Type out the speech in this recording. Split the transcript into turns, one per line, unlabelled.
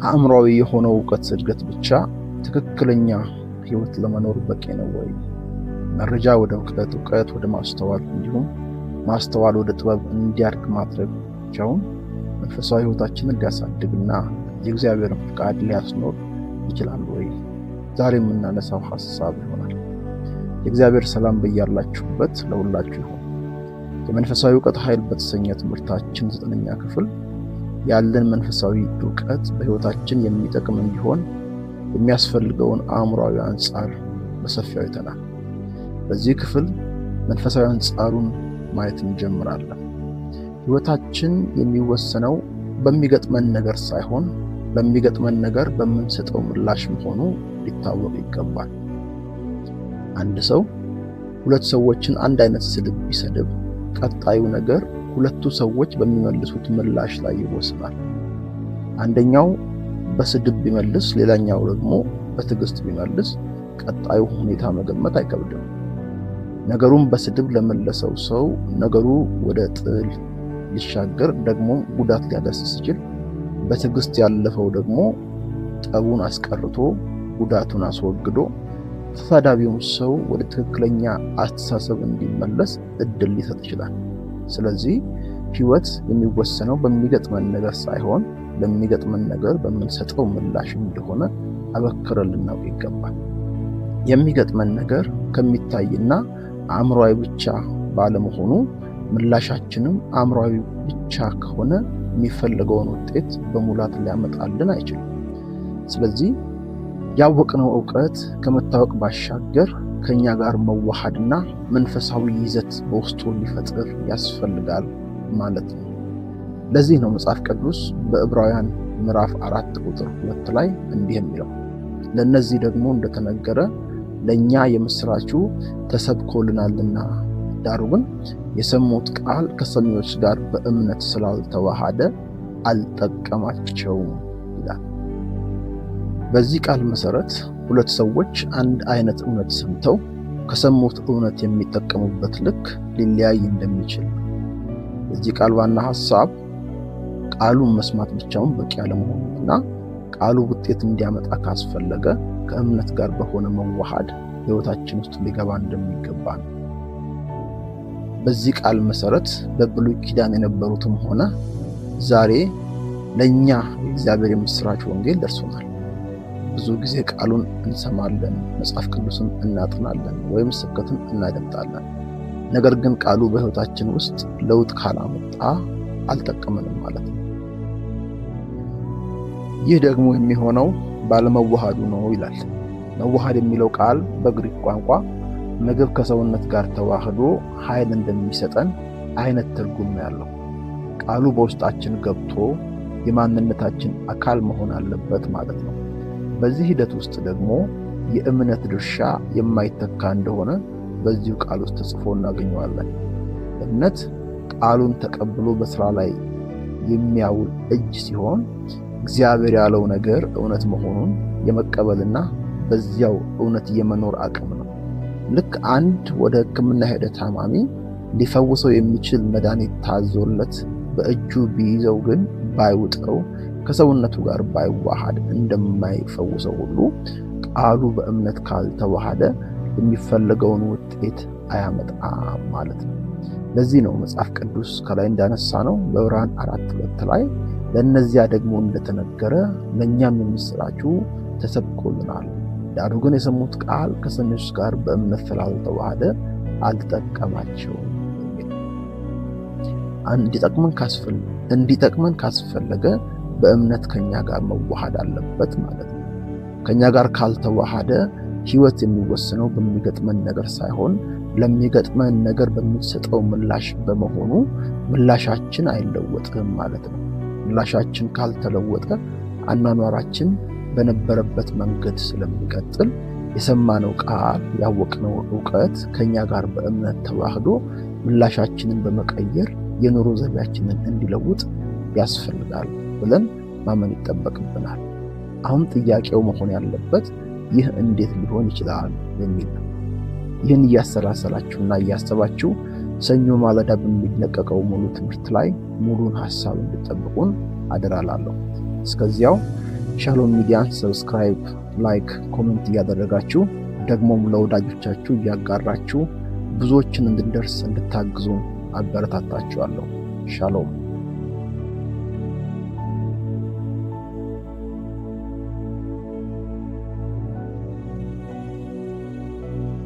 አእምሯዊ የሆነው ዕውቀት እድገት ብቻ ትክክለኛ ህይወት ለመኖር በቂ ነው ወይ? መረጃ ወደ ዕውቀት፣ ዕውቀት ወደ ማስተዋል እንዲሁም ማስተዋል ወደ ጥበብ እንዲያድግ ማድረግ ብቻውን መንፈሳዊ ህይወታችንን ሊያሳድግና የእግዚአብሔርን ፍቃድ ሊያስኖር ይችላል ወይ? ዛሬ የምናነሳው ሐሳብ ይሆናል። የእግዚአብሔር ሰላም በያላችሁበት ለሁላችሁ ይሁን። የመንፈሳዊ ዕውቀት ኃይል በተሰኘ ትምህርታችን 9ኛ ክፍል ያለን መንፈሳዊ ዕውቀት በህይወታችን የሚጠቅም እንዲሆን የሚያስፈልገውን አእምሯዊ አንጻር በሰፊው አይተናል። በዚህ ክፍል መንፈሳዊ አንጻሩን ማየት እንጀምራለን። ህይወታችን የሚወሰነው በሚገጥመን ነገር ሳይሆን ለሚገጥመን ነገር በምንሰጠው ምላሽ መሆኑ ሊታወቅ ይገባል። አንድ ሰው ሁለት ሰዎችን አንድ አይነት ስድብ ቢሰድብ ቀጣዩ ነገር ሁለቱ ሰዎች በሚመልሱት ምላሽ ላይ ይወሰናል። አንደኛው በስድብ ቢመልስ፣ ሌላኛው ደግሞ በትዕግስት ቢመልስ ቀጣዩ ሁኔታ መገመት አይከብድም። ነገሩን በስድብ ለመለሰው ሰው ነገሩ ወደ ጥል ሊሻገር ደግሞ ጉዳት ሊያደርስ ሲችል፣ በትዕግስት ያለፈው ደግሞ ጠቡን አስቀርቶ ጉዳቱን አስወግዶ ተሳዳቢውን ሰው ወደ ትክክለኛ አስተሳሰብ እንዲመለስ እድል ሊሰጥ ይችላል። ስለዚህ ህይወት የሚወሰነው በሚገጥመን ነገር ሳይሆን ለሚገጥመን ነገር በምንሰጠው ምላሽ እንደሆነ አበክረን ልናውቅ ይገባል። የሚገጥመን ነገር ከሚታይና አእምሯዊ ብቻ ባለመሆኑ ምላሻችንም አእምሯዊ ብቻ ከሆነ የሚፈልገውን ውጤት በሙላት ሊያመጣልን አይችልም። ስለዚህ ያወቅነው ዕውቀት ከመታወቅ ባሻገር ከኛ ጋር መዋሃድና መንፈሳዊ ይዘት በውስጡ ሊፈጥር ያስፈልጋል ማለት ነው። ለዚህ ነው መጽሐፍ ቅዱስ በዕብራውያን ምዕራፍ 4 ቁጥር 2 ላይ እንዲህ የሚለው፣ ለነዚህ ደግሞ እንደተነገረ ለኛ የምስራቹ ተሰብኮልናልና፣ ዳሩ ግን የሰሙት ቃል ከሰሚዎች ጋር በእምነት ስላልተዋሃደ አልጠቀማቸውም ይላል። በዚህ ቃል መሰረት ሁለት ሰዎች አንድ አይነት እውነት ሰምተው ከሰሙት እውነት የሚጠቀሙበት ልክ ሊለያይ እንደሚችል፣ በዚህ ቃል ዋና ሐሳብ ቃሉን መስማት ብቻውን በቂ አለመሆኑና ቃሉ ውጤት እንዲያመጣ ካስፈለገ ከእምነት ጋር በሆነ መዋሃድ ህይወታችን ውስጥ ሊገባ እንደሚገባ ነው። በዚህ ቃል መሰረት በብሉይ ኪዳን የነበሩትም ሆነ ዛሬ ለኛ የእግዚአብሔር የምስራች ወንጌል ደርሶናል። ብዙ ጊዜ ቃሉን እንሰማለን፣ መጽሐፍ ቅዱስን እናጥናለን ወይም ስብከትን እናደምጣለን። ነገር ግን ቃሉ በህይወታችን ውስጥ ለውጥ ካላመጣ አልጠቀመንም ማለት ነው። ይህ ደግሞ የሚሆነው ባለመዋሃዱ ነው ይላል። መዋሃድ የሚለው ቃል በግሪክ ቋንቋ ምግብ ከሰውነት ጋር ተዋህዶ ኃይል እንደሚሰጠን አይነት ትርጉም ያለው፣ ቃሉ በውስጣችን ገብቶ የማንነታችን አካል መሆን አለበት ማለት ነው። በዚህ ሂደት ውስጥ ደግሞ የእምነት ድርሻ የማይተካ እንደሆነ በዚሁ ቃል ውስጥ ተጽፎ እናገኘዋለን። እምነት ቃሉን ተቀብሎ በስራ ላይ የሚያውል እጅ ሲሆን እግዚአብሔር ያለው ነገር እውነት መሆኑን የመቀበልና በዚያው እውነት የመኖር አቅም ነው። ልክ አንድ ወደ ሕክምና ሄደ ታማሚ ሊፈውሰው የሚችል መድኃኒት ታዞለት በእጁ ቢይዘው ግን ባይውጠው ከሰውነቱ ጋር ባይዋሃድ እንደማይፈውሰው ሁሉ ቃሉ በእምነት ካልተዋሃደ የሚፈልገውን ውጤት አያመጣም ማለት ነው። ለዚህ ነው መጽሐፍ ቅዱስ ከላይ እንዳነሳ ነው በዕብራውያን 4:2 ላይ ለእነዚያ ደግሞ እንደተነገረ ለእኛም የምስራቹ ተሰብኮልናል፣ ዳሩ ግን የሰሙት ቃል ከሰሚዎች ጋር በእምነት ስላልተዋሃደ አልጠቀማቸውም። እንዲጠቅመን ካስፈለገ በእምነት ከኛ ጋር መዋሃድ አለበት ማለት ነው። ከኛ ጋር ካልተዋሃደ ህይወት የሚወሰነው በሚገጥመን ነገር ሳይሆን ለሚገጥመን ነገር በምንሰጠው ምላሽ በመሆኑ ምላሻችን አይለወጥም ማለት ነው። ምላሻችን ካልተለወጠ አኗኗራችን በነበረበት መንገድ ስለሚቀጥል የሰማነው ቃል፣ ያወቅነው ዕውቀት ከኛ ጋር በእምነት ተዋህዶ ምላሻችንን በመቀየር የኑሮ ዘይቤያችንን እንዲለውጥ ያስፈልጋል ብለን ማመን ይጠበቅብናል። አሁን ጥያቄው መሆን ያለበት ይህ እንዴት ሊሆን ይችላል የሚል ነው። ይህን እያሰላሰላችሁና እያሰባችሁ ሰኞ ማለዳ በሚለቀቀው ሙሉ ትምህርት ላይ ሙሉን ሐሳብ እንድትጠብቁን አደራላለሁ። እስከዚያው ሻሎም ሚዲያን ሰብስክራይብ፣ ላይክ፣ ኮሜንት እያደረጋችሁ ደግሞም ለወዳጆቻችሁ እያጋራችሁ ብዙዎችን እንድንደርስ እንድታግዙ አበረታታችኋለሁ። ሻሎም